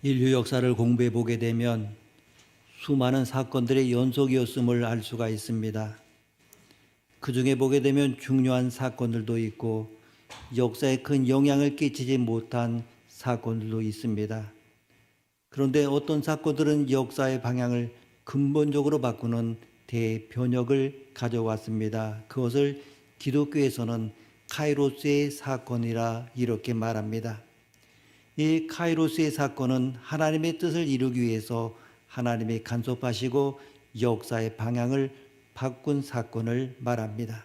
인류 역사를 공부해 보게 되면 수많은 사건들의 연속이었음을 알 수가 있습니다. 그 중에 보게 되면 중요한 사건들도 있고 역사에 큰 영향을 끼치지 못한 사건들도 있습니다. 그런데 어떤 사건들은 역사의 방향을 근본적으로 바꾸는 대변혁을 가져왔습니다. 그것을 기독교에서는 카이로스의 사건이라 이렇게 말합니다. 이 카이로스의 사건은 하나님의 뜻을 이루기 위해서 하나님이 간섭하시고 역사의 방향을 바꾼 사건을 말합니다.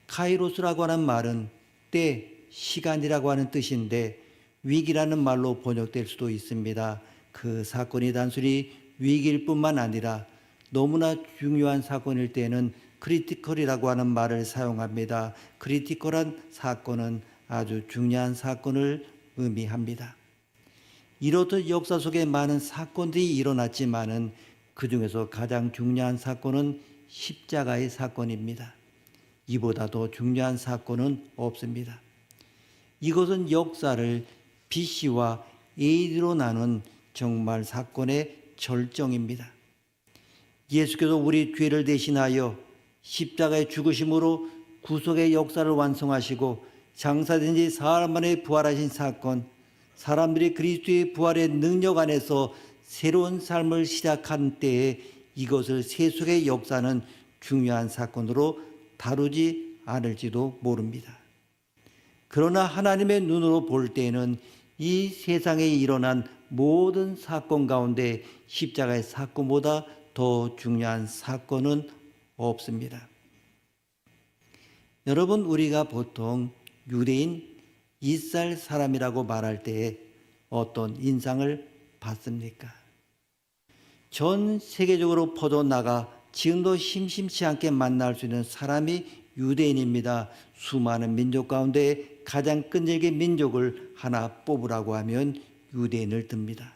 카이로스라고 하는 말은 때, 시간이라고 하는 뜻인데 위기라는 말로 번역될 수도 있습니다. 그 사건이 단순히 위기일 뿐만 아니라 너무나 중요한 사건일 때는 크리티컬이라고 하는 말을 사용합니다. 크리티컬한 사건은 아주 중요한 사건을 의미합니다. 이렇듯 역사 속에 많은 사건들이 일어났지만은 그 중에서 가장 중요한 사건은 십자가의 사건입니다. 이보다 더 중요한 사건은 없습니다. 이것은 역사를 BC와 AD로 나눈 정말 사건의 절정입니다. 예수께서 우리 죄를 대신하여 십자가의 죽으심으로 구속의 역사를 완성하시고 장사된 지 사흘 만에 부활하신 사건, 사람들이 그리스도의 부활의 능력 안에서 새로운 삶을 시작한 때에 이것을 세속의 역사는 중요한 사건으로 다루지 않을지도 모릅니다. 그러나 하나님의 눈으로 볼 때에는 이 세상에 일어난 모든 사건 가운데 십자가의 사건보다 더 중요한 사건은 없습니다. 여러분, 우리가 보통 유대인 이스라엘 사람이라고 말할 때에 어떤 인상을 받습니까? 전 세계적으로 퍼져나가 지금도 심심치 않게 만날 수 있는 사람이 유대인입니다. 수많은 민족 가운데 가장 끈질긴 민족을 하나 뽑으라고 하면 유대인을 듭니다.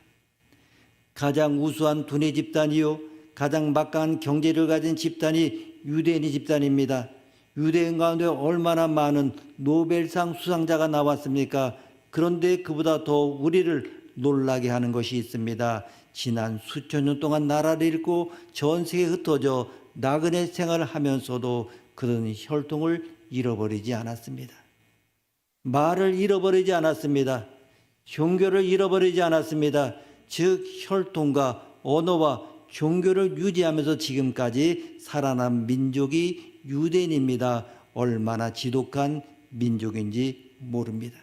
가장 우수한 두뇌 집단이요, 가장 막강한 경제를 가진 집단이 유대인의 집단입니다. 유대인 가운데 얼마나 많은 노벨상 수상자가 나왔습니까? 그런데 그보다 더 우리를 놀라게 하는 것이 있습니다. 지난 수천 년 동안 나라를 잃고 전 세계에 흩어져 나그네 생활을 하면서도 그들은 혈통을 잃어버리지 않았습니다. 말을 잃어버리지 않았습니다. 종교를 잃어버리지 않았습니다. 즉 혈통과 언어와 종교를 유지하면서 지금까지 살아난 민족이 유대인입니다. 얼마나 지독한 민족인지 모릅니다.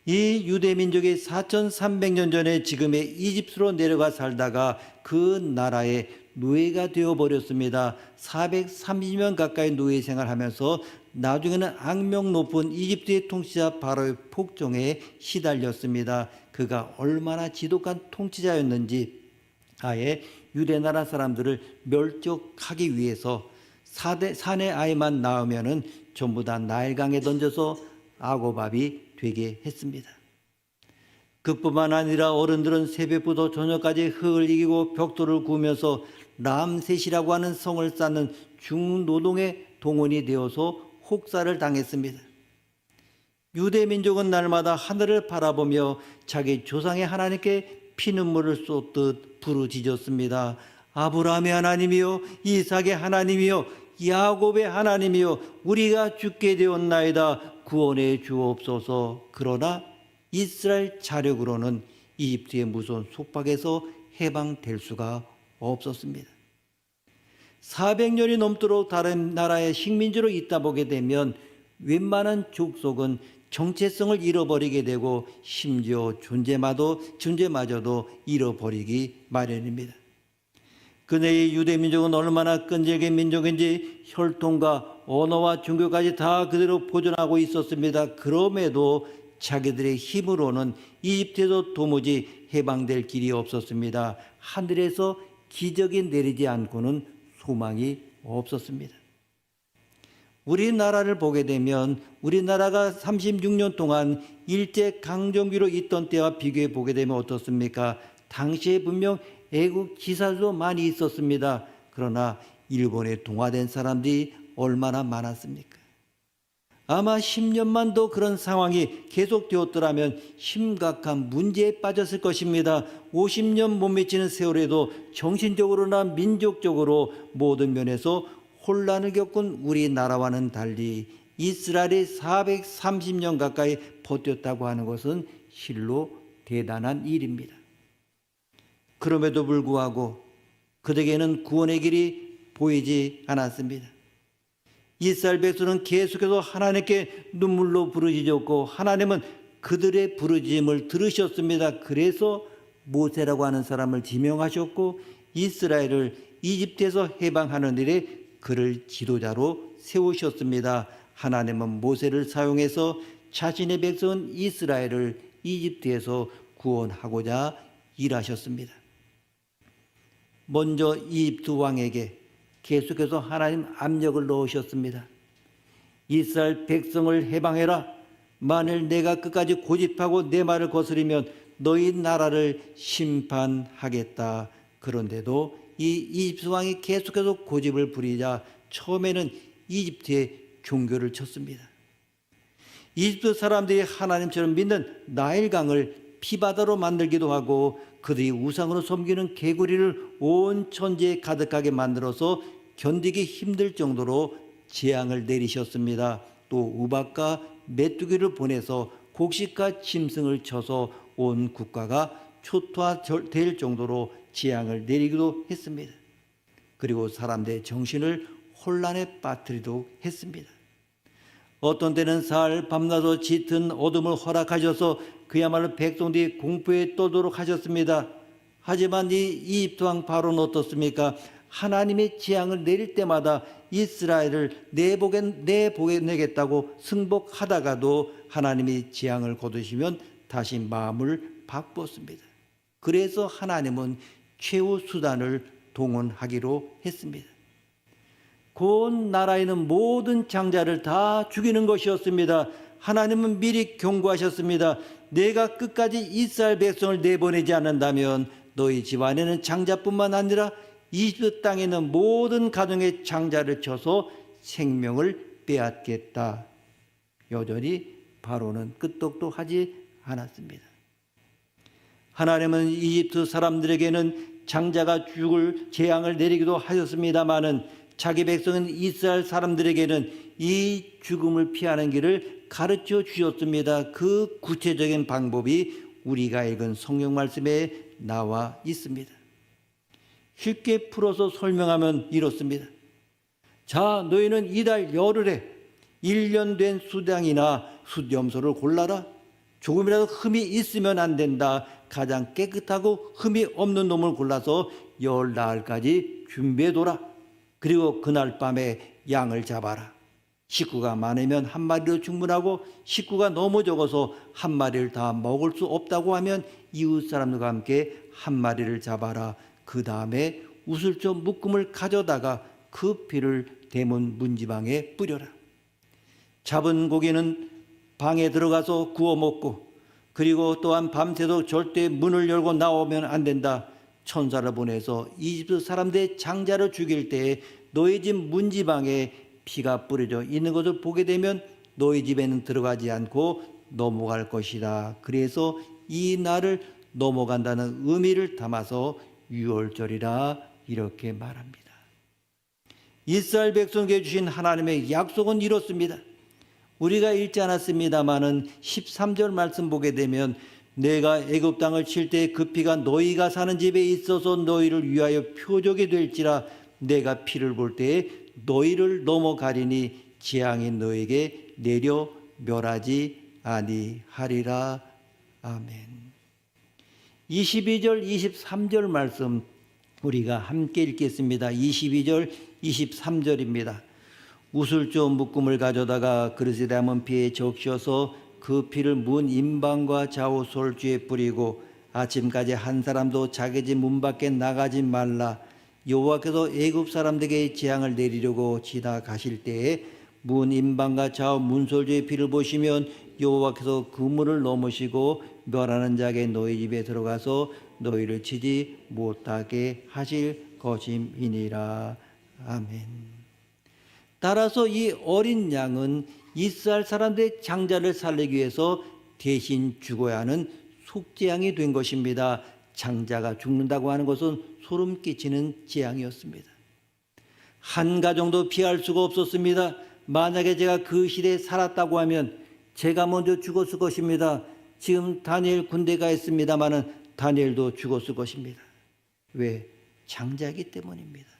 이 유대 민족이 4300년 전에 지금의 이집트로 내려가 살다가 그 나라의 노예가 되어버렸습니다. 430년 가까이 노예 생활하면서 나중에는 악명 높은 이집트의 통치자 바로의 폭정에 시달렸습니다. 그가 얼마나 지독한 통치자였는지 아예 유대 나라 사람들을 멸족하기 위해서 사내 아이만 낳으면은 전부 다 나일강에 던져서 악어밥이 되게 했습니다. 그뿐만 아니라 어른들은 새벽부터 저녁까지 흙을 이기고 벽돌을 구우면서 람셋이라고 하는 성을 쌓는 중노동의 동원이 되어서 혹사를 당했습니다. 유대 민족은 날마다 하늘을 바라보며 자기 조상의 하나님께 피눈물을 쏟듯 부르짖었습니다. 아브라함의 하나님이요, 이삭의 하나님이요, 야곱의 하나님이요, 우리가 죽게 되었나이다. 구원해 주옵소서. 그러나 이스라엘 자력으로는 이집트의 무서운 속박에서 해방될 수가 없었습니다. 400년이 넘도록 다른 나라의 식민지로 있다 보게 되면 웬만한 족속은 정체성을 잃어버리게 되고 심지어 존재마저도 잃어버리기 마련입니다. 그네의 유대민족은 얼마나 끈질긴 민족인지 혈통과 언어와 종교까지 다 그대로 보존하고 있었습니다. 그럼에도 자기들의 힘으로는 이집트에서 도무지 해방될 길이 없었습니다. 하늘에서 기적이 내리지 않고는 소망이 없었습니다. 우리나라를 보게 되면 우리나라가 36년 동안 일제강점기로 있던 때와 비교해 보게 되면 어떻습니까? 당시에 분명 애국 지사도 많이 있었습니다. 그러나 일본에 동화된 사람들이 얼마나 많았습니까? 아마 10년만 더 그런 상황이 계속되었더라면 심각한 문제에 빠졌을 것입니다. 50년 못 미치는 세월에도 정신적으로나 민족적으로 모든 면에서 혼란을 겪은 우리나라와는 달리 이스라엘이 430년 가까이 버텼다고 하는 것은 실로 대단한 일입니다. 그럼에도 불구하고 그들에게는 구원의 길이 보이지 않았습니다. 이스라엘 백성은 계속해서 하나님께 눈물로 부르짖었고 하나님은 그들의 부르짖음을 들으셨습니다. 그래서 모세라고 하는 사람을 지명하셨고 이스라엘을 이집트에서 해방하는 일에 그를 지도자로 세우셨습니다. 하나님은 모세를 사용해서 자신의 백성 이스라엘을 이집트에서 구원하고자 일하셨습니다. 먼저 이집트 왕에게 계속해서 하나님 압력을 넣으셨습니다. 이스라엘 백성을 해방해라. 만일 내가 끝까지 고집하고 내 말을 거스르면 너희 나라를 심판하겠다. 그런데도 이 이집트 왕이 계속해서 고집을 부리자 처음에는 이집트에 종교를 쳤습니다. 이집트 사람들이 하나님처럼 믿는 나일강을 피바다로 만들기도 하고 그들이 우상으로 섬기는 개구리를 온 천지에 가득하게 만들어서 견디기 힘들 정도로 재앙을 내리셨습니다. 또 우박과 메뚜기를 보내서 곡식과 짐승을 쳐서 온 국가가 초토화될 정도로 재앙을 내리기도 했습니다. 그리고 사람들의 정신을 혼란에 빠뜨리도록 했습니다. 어떤 때는 사흘 밤낮으로 짙은 어둠을 허락하셔서 그야말로 백성들이 공포에 떨도록 하셨습니다. 하지만 이 이집트 왕 바로는 어떻습니까? 하나님의 재앙을 내릴 때마다 이스라엘을 내보내겠다고 승복하다가도 하나님이 재앙을 거두시면 다시 마음을 바꾸었습니다. 그래서 하나님은 최후 수단을 동원하기로 했습니다. 그 나라에는 모든 장자를 다 죽이는 것이었습니다. 하나님은 미리 경고하셨습니다. 내가 끝까지 이스라엘 백성을 내보내지 않는다면 너희 집안에는 장자뿐만 아니라 이집트 땅에 있는 모든 가정의 장자를 쳐서 생명을 빼앗겠다. 여전히 바로는 끄떡도 하지 않았습니다. 하나님은 이집트 사람들에게는 장자가 죽을 재앙을 내리기도 하셨습니다마는 자기 백성인 이스라엘 사람들에게는 이 죽음을 피하는 길을 가르쳐 주셨습니다. 그 구체적인 방법이 우리가 읽은 성경 말씀에 나와 있습니다. 쉽게 풀어서 설명하면 이렇습니다. 자, 너희는 이달 열흘에 1년 된 수량이나 숫염소를 골라라. 조금이라도 흠이 있으면 안 된다. 가장 깨끗하고 흠이 없는 놈을 골라서 열 나흘까지 준비해둬라. 그리고 그날 밤에 양을 잡아라. 식구가 많으면 한 마리로 충분하고 식구가 너무 적어서 한 마리를 다 먹을 수 없다고 하면 이웃 사람들과 함께 한 마리를 잡아라. 그 다음에 우슬초 묶음을 가져다가 그 피를 대문 문지방에 뿌려라. 잡은 고기는 방에 들어가서 구워 먹고 그리고 또한 밤새도 절대 문을 열고 나오면 안 된다. 천사를 보내서 이집트 사람들의 장자를 죽일 때에 너희 집 문지방에 피가 뿌려져 있는 것을 보게 되면 너희 집에는 들어가지 않고 넘어갈 것이다. 그래서 이 날을 넘어간다는 의미를 담아서 유월절이라 이렇게 말합니다. 이스라엘 백성에게 주신 하나님의 약속은 이렇습니다. 우리가 읽지 않았습니다마는 13절 말씀 보게 되면 내가 애굽 땅을 칠 때 그 피가 너희가 사는 집에 있어서 너희를 위하여 표적이 될지라 내가 피를 볼 때에 너희를 넘어가리니 재앙이 너에게 내려 멸하지 아니하리라. 아멘. 22절 23절 말씀 우리가 함께 읽겠습니다. 22절 23절입니다. 우슬조 묶음을 가져다가 그릇에 담은 피에 적셔서 그 피를 문 임방과 좌우 솔주에 뿌리고 아침까지 한 사람도 자기 집 문 밖에 나가지 말라. 여호와께서 애굽 사람들에게 재앙을 내리려고 지나가실 때에 문 임방과 좌우 문솔주의 피를 보시면 여호와께서 그 문을 넘으시고 멸하는 자에게 너희 집에 들어가서 너희를 치지 못하게 하실 것임이니라. 아멘. 따라서 이 어린 양은 이스라엘 사람들의 장자를 살리기 위해서 대신 죽어야 하는 속죄양이 된 것입니다. 장자가 죽는다고 하는 것은 소름 끼치는 재앙이었습니다. 한 가정도 피할 수가 없었습니다. 만약에 제가 그 시대에 살았다고 하면 제가 먼저 죽었을 것입니다. 지금 다니엘 군대가 있습니다마는 다니엘도 죽었을 것입니다. 왜? 장자이기 때문입니다.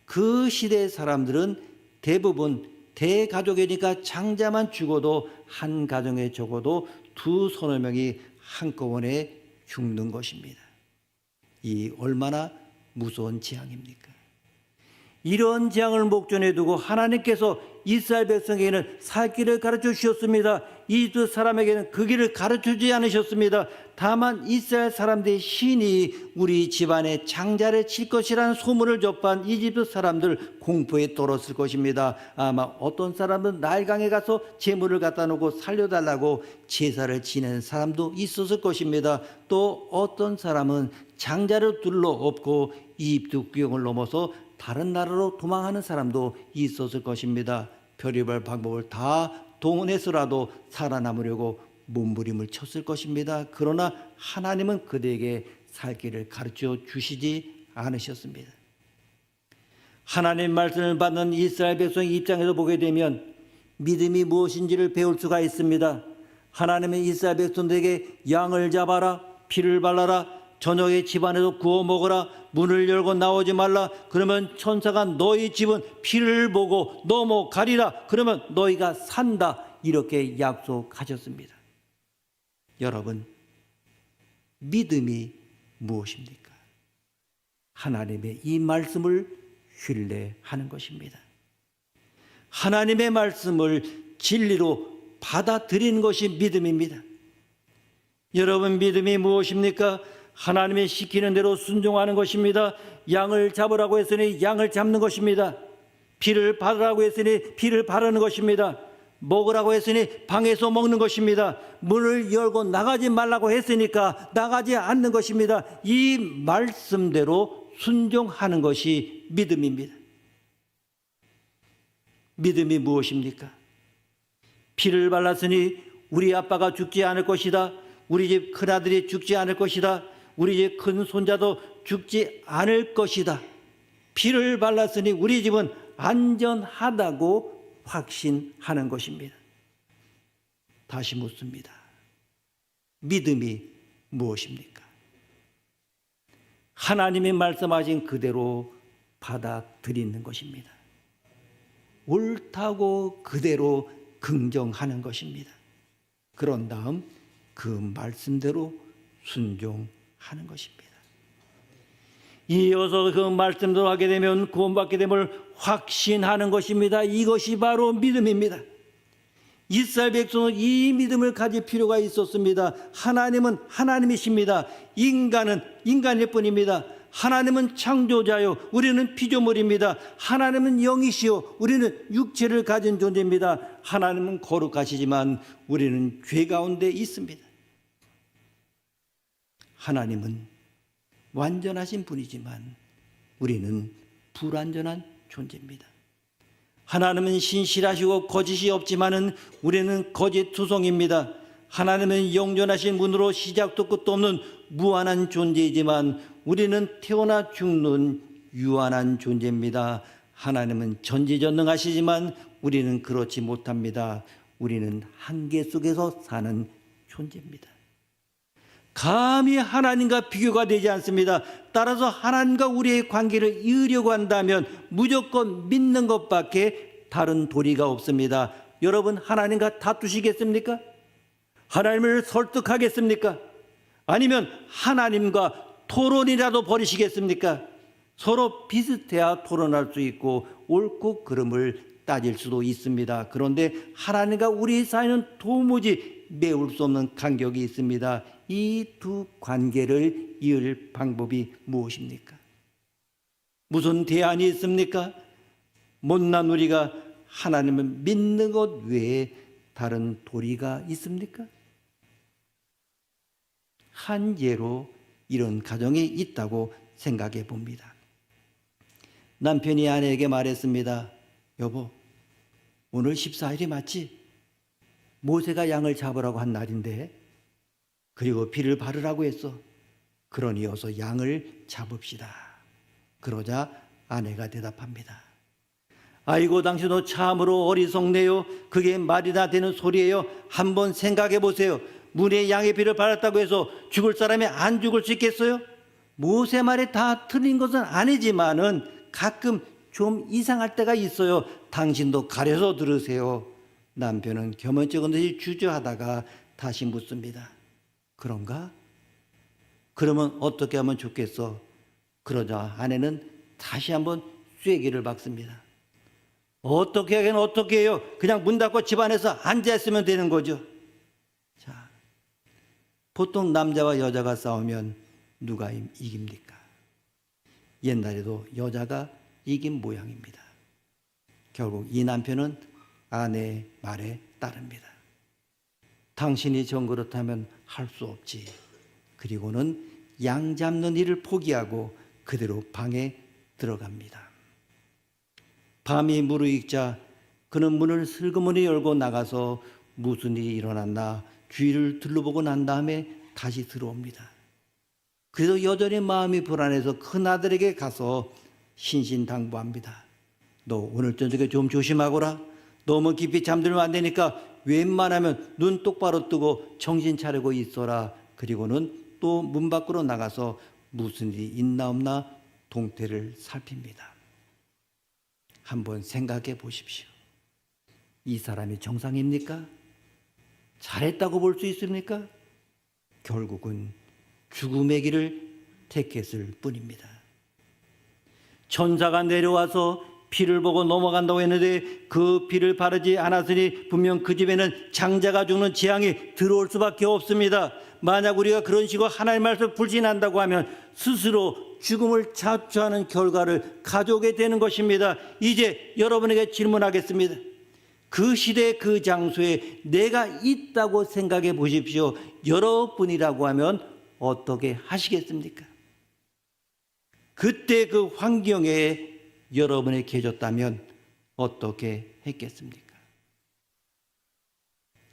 그 시대의 사람들은 대부분 대가족이니까 장자만 죽어도 한 가정에 적어도 2-3명이 한꺼번에 죽는 것입니다. 이 얼마나 무서운 재앙입니까? 이런 재앙을 목전에 두고 하나님께서 이스라엘 백성에게는 살 길을 가르쳐 주셨습니다. 이집트 사람에게는 그 길을 가르쳐 주지 않으셨습니다. 다만 이스라엘 사람들의 신이 우리 집안에 장자를 칠 것이라는 소문을 접한 이집트 사람들 공포에 떨었을 것입니다. 아마 어떤 사람은 나일강에 가서 재물을 갖다 놓고 살려달라고 제사를 지내는 사람도 있었을 것입니다. 또 어떤 사람은 장자를 둘러엎고 이집트 국경을 넘어서 다른 나라로 도망하는 사람도 있었을 것입니다. 별의별 방법을 다 동원해서라도 살아남으려고 몸부림을 쳤을 것입니다. 그러나 하나님은 그들에게 살 길을 가르쳐 주시지 않으셨습니다. 하나님 말씀을 받는 이스라엘 백성 입장에서 보게 되면 믿음이 무엇인지를 배울 수가 있습니다. 하나님은 이스라엘 백성들에게 양을 잡아라, 피를 발라라, 저녁에 집안에서 구워 먹어라, 문을 열고 나오지 말라, 그러면 천사가 너희 집은 피를 보고 넘어가리라, 그러면 너희가 산다, 이렇게 약속하셨습니다. 여러분, 믿음이 무엇입니까? 하나님의 이 말씀을 신뢰하는 것입니다. 하나님의 말씀을 진리로 받아들이는 것이 믿음입니다. 여러분, 믿음이 무엇입니까? 하나님이 시키는 대로 순종하는 것입니다. 양을 잡으라고 했으니 양을 잡는 것입니다. 피를 바르라고 했으니 피를 바르는 것입니다. 먹으라고 했으니 방에서 먹는 것입니다. 문을 열고 나가지 말라고 했으니까 나가지 않는 것입니다. 이 말씀대로 순종하는 것이 믿음입니다. 믿음이 무엇입니까? 피를 발랐으니 우리 아빠가 죽지 않을 것이다. 우리 집 큰아들이 죽지 않을 것이다. 우리 집 큰 손자도 죽지 않을 것이다. 피를 발랐으니 우리 집은 안전하다고 확신하는 것입니다. 다시 묻습니다. 믿음이 무엇입니까? 하나님이 말씀하신 그대로 받아들이는 것입니다. 옳다고 그대로 긍정하는 것입니다. 그런 다음 그 말씀대로 순종하는 것입니다. 이어서 그 말씀대로 하게 되면 구원받게 됨을 확신하는 것입니다. 이것이 바로 믿음입니다. 이스라엘 백성은 이 믿음을 가질 필요가 있었습니다. 하나님은 하나님이십니다. 인간은 인간일 뿐입니다. 하나님은 창조자요, 우리는 피조물입니다. 하나님은 영이시요, 우리는 육체를 가진 존재입니다. 하나님은 거룩하시지만 우리는 죄 가운데 있습니다. 하나님은 완전하신 분이지만 우리는 불완전한 존재입니다. 하나님은 신실하시고 거짓이 없지만은 우리는 거짓투성입니다. 하나님은 영존하신 분으로 시작도 끝도 없는 무한한 존재이지만 우리는 태어나 죽는 유한한 존재입니다. 하나님은 전지전능하시지만 우리는 그렇지 못합니다. 우리는 한계 속에서 사는 존재입니다. 감히 하나님과 비교가 되지 않습니다. 따라서 하나님과 우리의 관계를 이으려고 한다면 무조건 믿는 것밖에 다른 도리가 없습니다. 여러분, 하나님과 다투시겠습니까? 하나님을 설득하겠습니까? 아니면 하나님과 토론이라도 벌이시겠습니까? 서로 비슷해야 토론할 수 있고 옳고 그름을 따질 수도 있습니다. 그런데 하나님과 우리 사이는 도무지 메울 수 없는 간격이 있습니다. 이 두 관계를 이을 방법이 무엇입니까? 무슨 대안이 있습니까? 못난 우리가 하나님을 믿는 것 외에 다른 도리가 있습니까? 한 예로 이런 가정이 있다고 생각해 봅니다. 남편이 아내에게 말했습니다. 여보, 오늘 14일이 맞지? 모세가 양을 잡으라고 한 날인데, 그리고 피를 바르라고 했어. 그러니 어서 양을 잡읍시다. 그러자 아내가 대답합니다. 아이고, 당신도 참으로 어리석네요. 그게 말이나 되는 소리예요. 한번 생각해 보세요. 문에 양의 피를 바랐다고 해서 죽을 사람이 안 죽을 수 있겠어요? 모세 말에 다 틀린 것은 아니지만은 가끔 좀 이상할 때가 있어요. 당신도 가려서 들으세요. 남편은 겸언쩍은 듯이 주저하다가 다시 묻습니다. 그런가? 그러면 어떻게 하면 좋겠어? 그러자 아내는 다시 한번 쐐기를 박습니다. 어떻게 하긴 어떻게 해요? 그냥 문 닫고 집안에서 앉아있으면 되는 거죠. 자, 보통 남자와 여자가 싸우면 누가 이깁니까? 옛날에도 여자가 이긴 모양입니다. 결국 이 남편은 아내의 말에 따릅니다. 당신이 정 그렇다면 할 수 없지. 그리고는 양 잡는 일을 포기하고 그대로 방에 들어갑니다. 밤이 무르익자 그는 문을 슬그머니 열고 나가서 무슨 일이 일어났나 주위를 둘러보고 난 다음에 다시 들어옵니다. 그래서 여전히 마음이 불안해서 큰아들에게 가서 신신당부합니다. 너 오늘 저녁에 좀 조심하거라. 너무 깊이 잠들면 안 되니까 웬만하면 눈 똑바로 뜨고 정신 차리고 있어라. 그리고는 또 문 밖으로 나가서 무슨 일이 있나 없나 동태를 살핍니다. 한번 생각해 보십시오. 이 사람이 정상입니까? 잘했다고 볼 수 있습니까? 결국은 죽음의 길을 택했을 뿐입니다. 천사가 내려와서 피를 보고 넘어간다고 했는데 그 피를 바르지 않았으니 분명 그 집에는 장자가 죽는 재앙이 들어올 수밖에 없습니다. 만약 우리가 그런 식으로 하나님의 말씀을 불신한다고 하면 스스로 죽음을 자초하는 결과를 가져오게 되는 것입니다. 이제 여러분에게 질문하겠습니다. 그 시대 그 장소에 내가 있다고 생각해 보십시오. 여러분이라고 하면 어떻게 하시겠습니까? 그때 그 환경에 여러분이 계셨다면 어떻게 했겠습니까?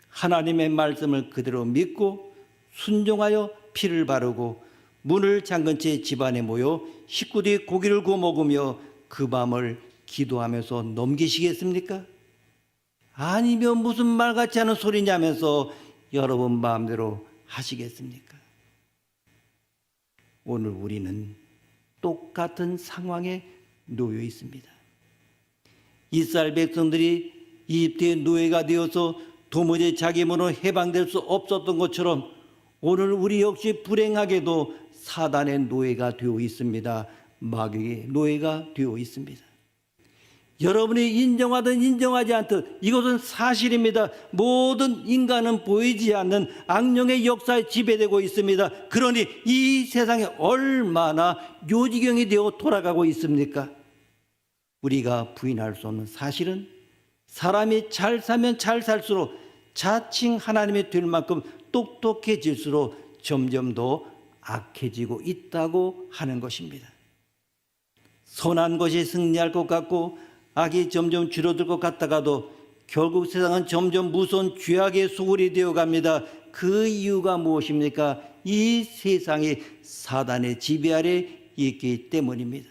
하나님의 말씀을 그대로 믿고 순종하여 피를 바르고 문을 잠근 채 집안에 모여 식구들이 고기를 구워 먹으며 그 밤을 기도하면서 넘기시겠습니까? 아니면 무슨 말 같지 않은 소리냐면서 여러분 마음대로 하시겠습니까? 오늘 우리는 똑같은 상황에 놓여 있습니다. 이스라엘 백성들이 이집트의 노예가 되어서 도무지 자기 몸으로 해방될 수 없었던 것처럼 오늘 우리 역시 불행하게도 사단의 노예가 되어 있습니다. 마귀의 노예가 되어 있습니다. 여러분이 인정하든 인정하지 않든 이것은 사실입니다. 모든 인간은 보이지 않는 악령의 역사에 지배되고 있습니다. 그러니 이 세상에 얼마나 요지경이 되어 돌아가고 있습니까? 우리가 부인할 수 없는 사실은 사람이 잘 살면 잘 살수록 자칭 하나님이 될 만큼 똑똑해질수록 점점 더 악해지고 있다고 하는 것입니다. 선한 것이 승리할 것 같고 악이 점점 줄어들 것 같다가도 결국 세상은 점점 무서운 죄악의 소굴이 되어갑니다. 그 이유가 무엇입니까? 이 세상이 사단의 지배 아래 있기 때문입니다.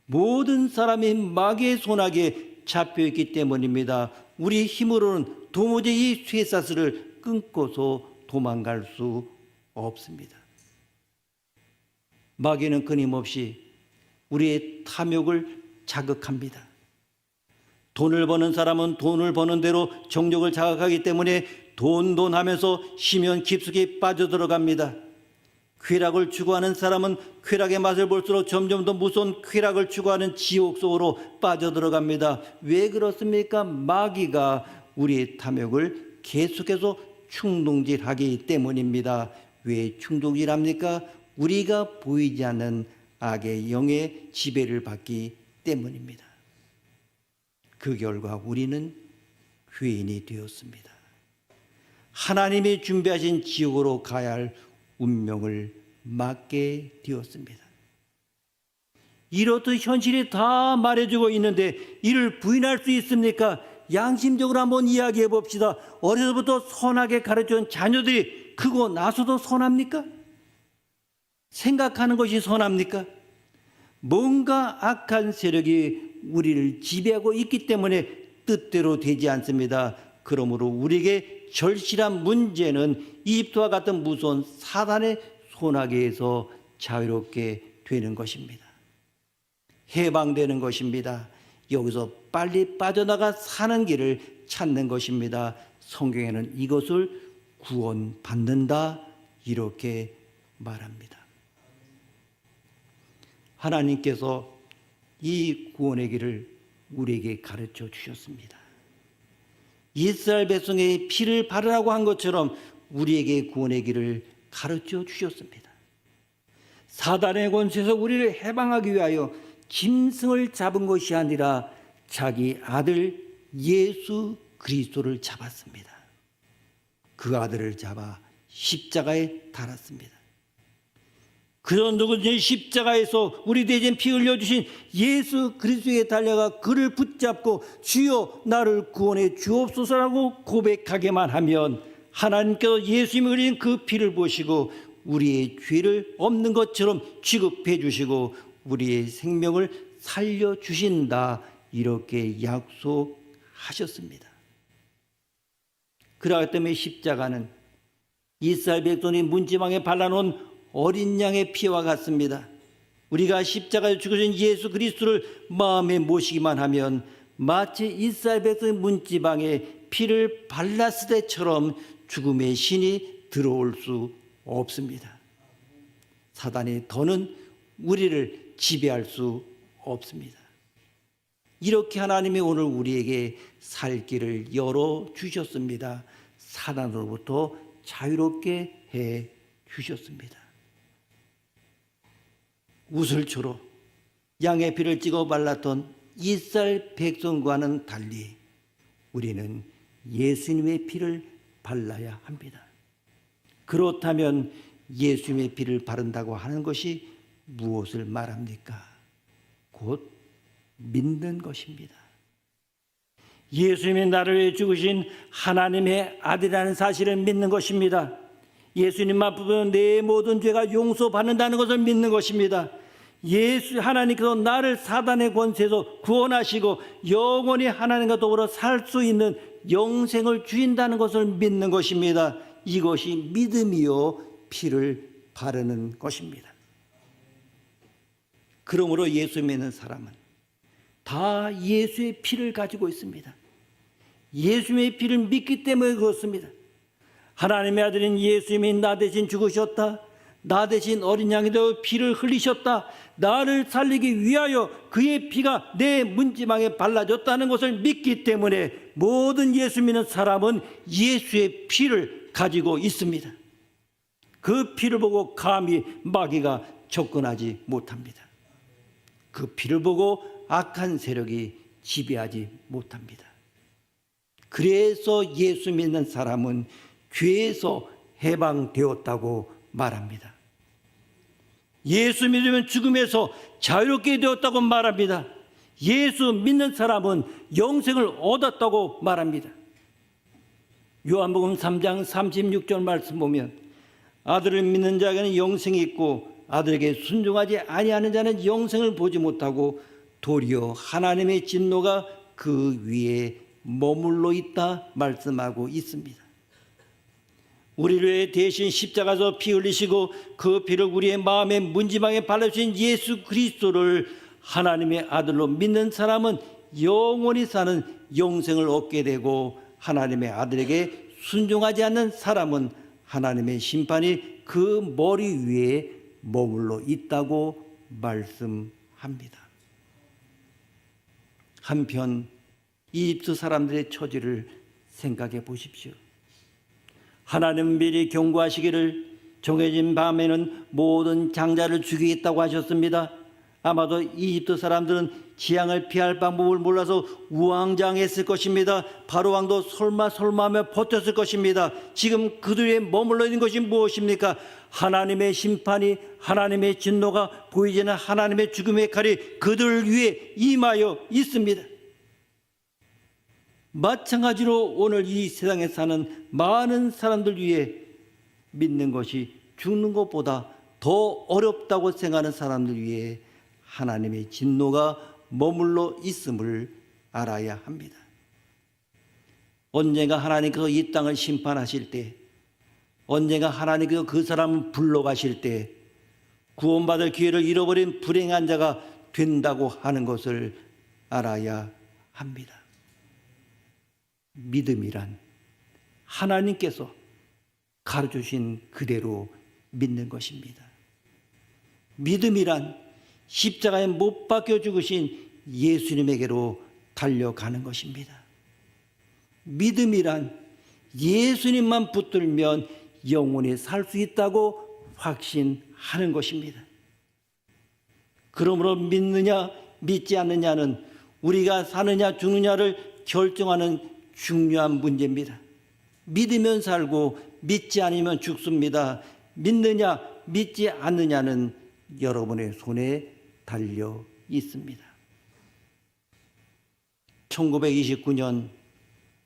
모든 사람이 마귀의 손아귀에 잡혀있기 때문입니다. 우리 힘으로는 도무지 이 쇠사슬을 끊고서 도망갈 수 없습니다. 마귀는 끊임없이 우리의 탐욕을 자극합니다. 돈을 버는 사람은 돈을 버는 대로 정욕을 자극하기 때문에 돈 하면서 심연 깊숙이 빠져들어갑니다. 쾌락을 추구하는 사람은 쾌락의 맛을 볼수록 점점 더 무서운 쾌락을 추구하는 지옥 속으로 빠져들어갑니다. 왜 그렇습니까? 마귀가 우리의 탐욕을 계속해서 충동질하기 때문입니다. 왜 충동질합니까? 우리가 보이지 않는 악의 영의 지배를 받기 때문입니다. 그 결과 우리는 죄인이 되었습니다. 하나님이 준비하신 지옥으로 가야 할 운명을 맞게 되었습니다. 이렇듯 현실이 다 말해주고 있는데 이를 부인할 수 있습니까? 양심적으로 한번 이야기해 봅시다. 어려서부터 선하게 가르쳐준 자녀들이 크고 나서도 선합니까? 생각하는 것이 선합니까? 뭔가 악한 세력이 우리를 지배하고 있기 때문에 뜻대로 되지 않습니다. 그러므로 우리에게 절실한 문제는 이집트와 같은 무서운 사단의 손아귀에서 자유롭게 되는 것입니다. 해방되는 것입니다. 여기서 빨리 빠져나가 사는 길을 찾는 것입니다. 성경에는 이것을 구원받는다 이렇게 말합니다. 하나님께서 이 구원의 길을 우리에게 가르쳐 주셨습니다. 이스라엘 백성의 피를 바르라고 한 것처럼 우리에게 구원의 길을 가르쳐 주셨습니다. 사단의 권세에서 우리를 해방하기 위하여 짐승을 잡은 것이 아니라 자기 아들 예수 그리스도를 잡았습니다. 그 아들을 잡아 십자가에 달았습니다. 그런 누구든지 십자가에서 우리 대신 피 흘려주신 예수 그리스도에 달려가 그를 붙잡고 주여 나를 구원해 주옵소서라고 고백하게만 하면 하나님께서 예수님이 흘린 그 피를 보시고 우리의 죄를 없는 것처럼 취급해 주시고 우리의 생명을 살려주신다 이렇게 약속하셨습니다. 그러기 때문에 십자가는 이스라엘 백성이 문지방에 발라놓은 어린 양의 피와 같습니다. 우리가 십자가에 죽으신 예수 그리스도를 마음에 모시기만 하면 마치 이스라엘 백성의 문지방에 피를 발랐을 때처럼 죽음의 신이 들어올 수 없습니다. 사단이 더는 우리를 지배할 수 없습니다. 이렇게 하나님이 오늘 우리에게 살 길을 열어주셨습니다. 사단으로부터 자유롭게 해 주셨습니다. 우슬초로 양의 피를 찍어 발랐던 이스라엘 백성과는 달리 우리는 예수님의 피를 발라야 합니다. 그렇다면 예수님의 피를 바른다고 하는 것이 무엇을 말합니까? 곧 믿는 것입니다. 예수님이 나를 위해 죽으신 하나님의 아들이라는 사실을 믿는 것입니다. 예수님만 보면 내 모든 죄가 용서받는다는 것을 믿는 것입니다. 하나님께서 나를 사단의 권세에서 구원하시고 영원히 하나님과 더불어 살 수 있는 영생을 주신다는 것을 믿는 것입니다. 이것이 믿음이요 피를 바르는 것입니다. 그러므로 예수 믿는 사람은 다 예수의 피를 가지고 있습니다. 예수의 피를 믿기 때문에 그렇습니다. 하나님의 아들인 예수님이 나 대신 죽으셨다. 나 대신 어린 양이 되어 피를 흘리셨다. 나를 살리기 위하여 그의 피가 내 문지방에 발라졌다는 것을 믿기 때문에 모든 예수 믿는 사람은 예수의 피를 가지고 있습니다. 그 피를 보고 감히 마귀가 접근하지 못합니다. 그 피를 보고 악한 세력이 지배하지 못합니다. 그래서 예수 믿는 사람은 죄에서 해방되었다고 말합니다. 예수 믿으면 죽음에서 자유롭게 되었다고 말합니다. 예수 믿는 사람은 영생을 얻었다고 말합니다. 요한복음 3장 36절 말씀 보면 아들을 믿는 자에게는 영생이 있고 아들에게 순종하지 아니하는 자는 영생을 보지 못하고 도리어 하나님의 진노가 그 위에 머물러 있다 말씀하고 있습니다. 우리를 위해 대신 십자가에서 피 흘리시고 그 피를 우리의 마음의 문지방에 발라주신 예수 그리스도를 하나님의 아들로 믿는 사람은 영원히 사는 영생을 얻게 되고 하나님의 아들에게 순종하지 않는 사람은 하나님의 심판이 그 머리 위에 머물러 있다고 말씀합니다. 한편 이집트 사람들의 처지를 생각해 보십시오. 하나님 미리 경고하시기를 정해진 밤에는 모든 장자를 죽이겠다고 하셨습니다. 아마도 이집트 사람들은 재앙을 피할 방법을 몰라서 우왕좌왕했을 것입니다. 바로 왕도 설마하며 버텼을 것입니다. 지금 그들에 머물러 있는 것이 무엇입니까? 하나님의 심판이, 하나님의 진노가 보이지는 하나님의 죽음의 칼이 그들을 위해 임하여 있습니다. 마찬가지로 오늘 이 세상에 사는 많은 사람들 위해 믿는 것이 죽는 것보다 더 어렵다고 생각하는 사람들 위해 하나님의 진노가 머물러 있음을 알아야 합니다. 언젠가 하나님께서 이 땅을 심판하실 때, 언젠가 하나님께서 그 사람을 불러가실 때 구원받을 기회를 잃어버린 불행한 자가 된다고 하는 것을 알아야 합니다. 믿음이란 하나님께서 가르쳐주신 그대로 믿는 것입니다. 믿음이란 십자가에 못 박혀 죽으신 예수님에게로 달려가는 것입니다. 믿음이란 예수님만 붙들면 영원히 살 수 있다고 확신하는 것입니다. 그러므로 믿느냐 믿지 않느냐는 우리가 사느냐 죽느냐를 결정하는 중요한 문제입니다. 믿으면 살고 믿지 않으면 죽습니다. 믿느냐 믿지 않느냐는 여러분의 손에 달려 있습니다. 1929년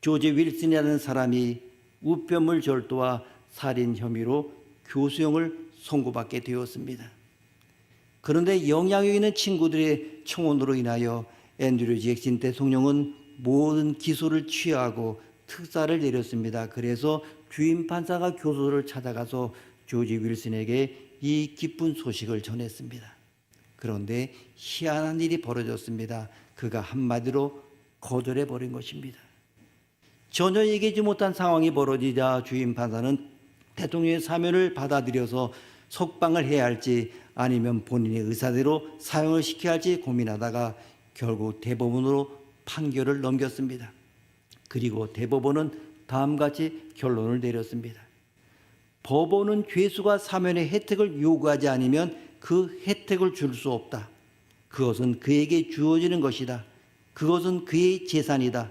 조지 윌슨이라는 사람이 우편물 절도와 살인 혐의로 교수형을 선고받게 되었습니다. 그런데 영향력 있는 친구들의 청원으로 인하여 앤드류 잭슨 대통령은 모든 기소를 취하하고 특사를 내렸습니다. 그래서 주임 판사가 교도소를 찾아가서 조지 윌슨에게 이 기쁜 소식을 전했습니다. 그런데 희한한 일이 벌어졌습니다. 그가 한마디로 거절해버린 것입니다. 전혀 얘기하지 못한 상황이 벌어지자 주임 판사는 대통령의 사면을 받아들여서 석방을 해야 할지 아니면 본인의 의사대로 사형을 시켜야 할지 고민하다가 결국 대법원으로 판결을 넘겼습니다. 그리고 대법원은 다음같이 결론을 내렸습니다. 법원은 죄수가 사면의 혜택을 요구하지 않으면 그 혜택을 줄 수 없다. 그것은 그에게 주어지는 것이다. 그것은 그의 재산이다.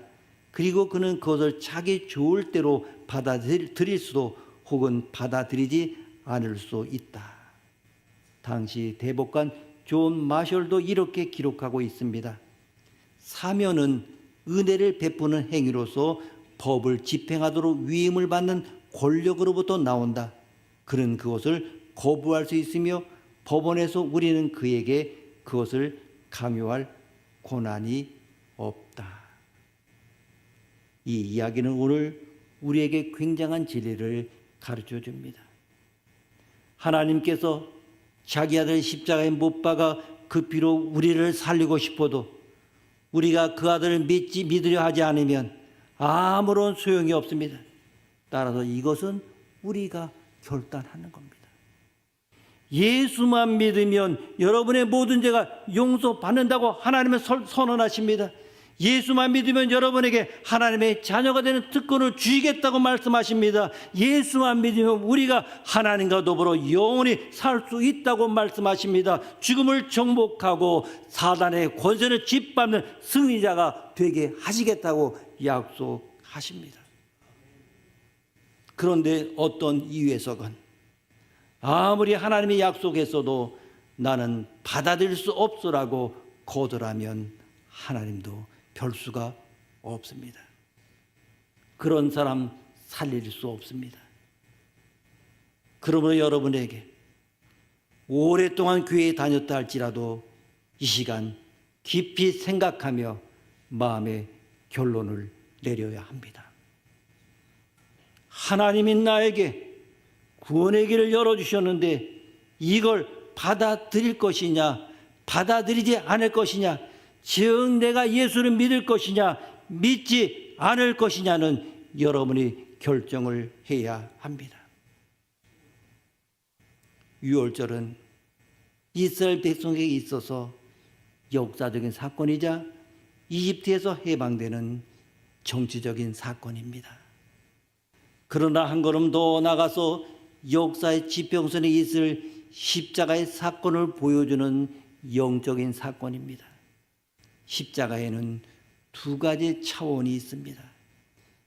그리고 그는 그것을 자기 좋을 대로 받아들일 수도 혹은 받아들이지 않을 수 있다. 당시 대법관 존 마셜도 이렇게 기록하고 있습니다. 사면은 은혜를 베푸는 행위로서 법을 집행하도록 위임을 받는 권력으로부터 나온다. 그는 그것을 거부할 수 있으며 법원에서 우리는 그에게 그것을 강요할 권한이 없다. 이 이야기는 오늘 우리에게 굉장한 진리를 가르쳐 줍니다. 하나님께서 자기 아들 십자가에 못 박아 그 피로 우리를 살리고 싶어도 우리가 그 아들을 믿으려 하지 않으면 아무런 소용이 없습니다. 따라서 이것은 우리가 결단하는 겁니다. 예수만 믿으면 여러분의 모든 죄가 용서받는다고 하나님은 선언하십니다. 예수만 믿으면 여러분에게 하나님의 자녀가 되는 특권을 주시겠다고 말씀하십니다. 예수만 믿으면 우리가 하나님과 더불어 영원히 살 수 있다고 말씀하십니다. 죽음을 정복하고 사단의 권세를 짓밟는 승리자가 되게 하시겠다고 약속하십니다. 그런데 어떤 이유에서건 아무리 하나님이 약속했어도 나는 받아들일 수 없어라고 거절하면 하나님도 별 수가 없습니다. 그런 사람 살릴 수 없습니다. 그러므로 여러분에게 오랫동안 교회에 다녔다 할지라도 이 시간 깊이 생각하며 마음의 결론을 내려야 합니다. 하나님이 나에게 구원의 길을 열어주셨는데 이걸 받아들일 것이냐 받아들이지 않을 것이냐, 즉 내가 예수를 믿을 것이냐 믿지 않을 것이냐는 여러분이 결정을 해야 합니다. 유월절은 이스라엘 백성에게 있어서 역사적인 사건이자 이집트에서 해방되는 정치적인 사건입니다. 그러나 한 걸음 더 나가서 역사의 지평선에 있을 십자가의 사건을 보여주는 영적인 사건입니다. 십자가에는 두 가지 차원이 있습니다.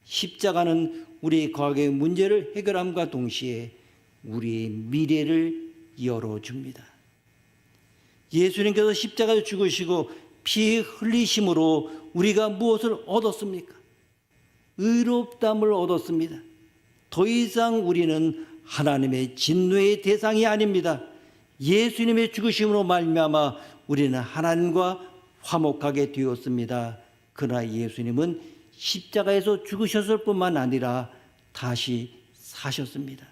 십자가는 우리 과거의 문제를 해결함과 동시에 우리의 미래를 열어줍니다. 예수님께서 십자가에 죽으시고 피 흘리심으로 우리가 무엇을 얻었습니까? 의롭다함을 얻었습니다. 더 이상 우리는 하나님의 진노의 대상이 아닙니다. 예수님의 죽으심으로 말미암아 우리는 하나님과 화목하게 되었습니다. 그러나 예수님은 십자가에서 죽으셨을 뿐만 아니라 다시 사셨습니다.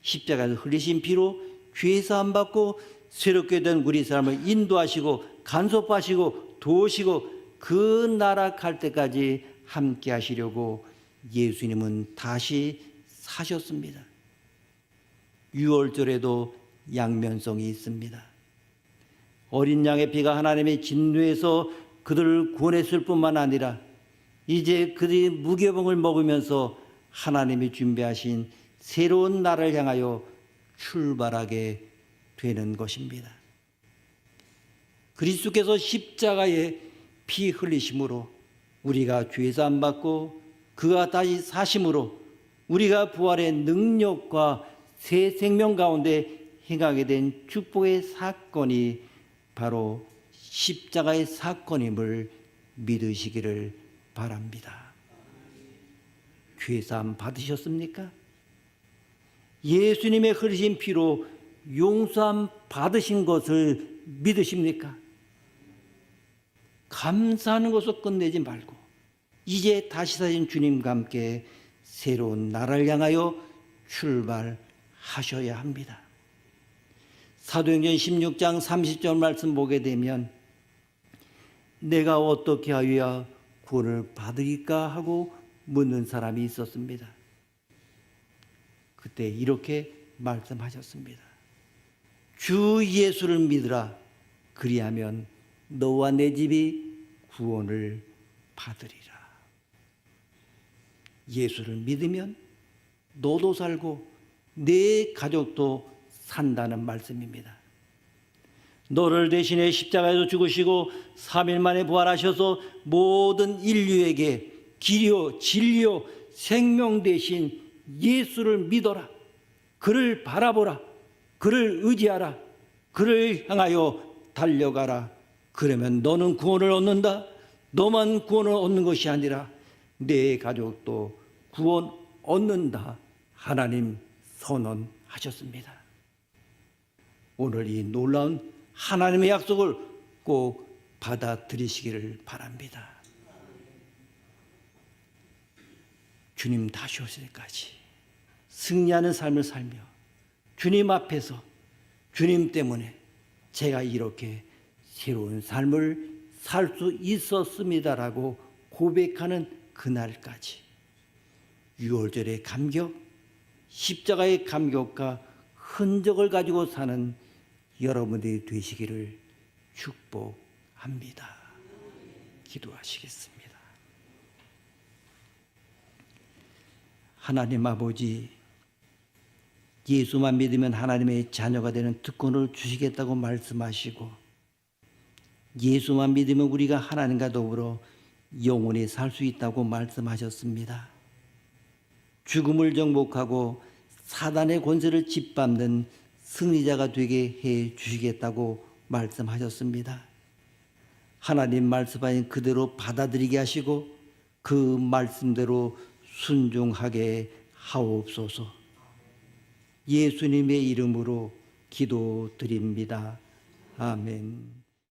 십자가에서 흘리신 피로 죄 사함 받고 새롭게 된 우리 사람을 인도하시고 간섭하시고 도우시고 그 나라 갈 때까지 함께 하시려고 예수님은 다시 사셨습니다. 유월절에도 양면성이 있습니다. 어린 양의 피가 하나님의 진노에서 그들을 구원했을 뿐만 아니라 이제 그들이 무교병을 먹으면서 하나님이 준비하신 새로운 나라를 향하여 출발하게 되는 것입니다. 그리스도께서 십자가에 피 흘리심으로 우리가 죄사함 받고 그가 다시 사심으로 우리가 부활의 능력과 새 생명 가운데 행하게 된 축복의 사건이 바로 십자가의 사건임을 믿으시기를 바랍니다. 죄사함 받으셨습니까? 예수님의 흘리신 피로 용서함 받으신 것을 믿으십니까? 감사하는 것으로 끝내지 말고 이제 다시 사신 주님과 함께 새로운 나라를 향하여 출발하셔야 합니다. 사도행전 16장 30절 말씀 보게 되면 내가 어떻게 하여야 구원을 받으리까 하고 묻는 사람이 있었습니다. 그때 이렇게 말씀하셨습니다. 주 예수를 믿으라. 그리하면 너와 내 집이 구원을 받으리라. 예수를 믿으면 너도 살고 내 가족도 산다는 말씀입니다. 너를 대신해 십자가에서 죽으시고 3일 만에 부활하셔서 모든 인류에게 길이요 진리요 생명 되신 예수를 믿어라. 그를 바라보라. 그를 의지하라. 그를 향하여 달려가라. 그러면 너는 구원을 얻는다. 너만 구원을 얻는 것이 아니라 내 가족도 구원 얻는다. 하나님 선언하셨습니다. 오늘 이 놀라운 하나님의 약속을 꼭 받아들이시기를 바랍니다. 주님 다시 오실 때까지 승리하는 삶을 살며 주님 앞에서 주님 때문에 제가 이렇게 새로운 삶을 살 수 있었습니다라고 고백하는 그날까지 유월절의 감격, 십자가의 감격과 흔적을 가지고 사는 여러분들이 되시기를 축복합니다. 기도하시겠습니다. 하나님 아버지, 예수만 믿으면 하나님의 자녀가 되는 특권을 주시겠다고 말씀하시고 예수만 믿으면 우리가 하나님과 더불어 영원히 살 수 있다고 말씀하셨습니다. 죽음을 정복하고 사단의 권세를 짓밟는 승리자가 되게 해 주시겠다고 말씀하셨습니다. 하나님 말씀하신 그대로 받아들이게 하시고 그 말씀대로 순종하게 하옵소서. 예수님의 이름으로 기도드립니다. 아멘.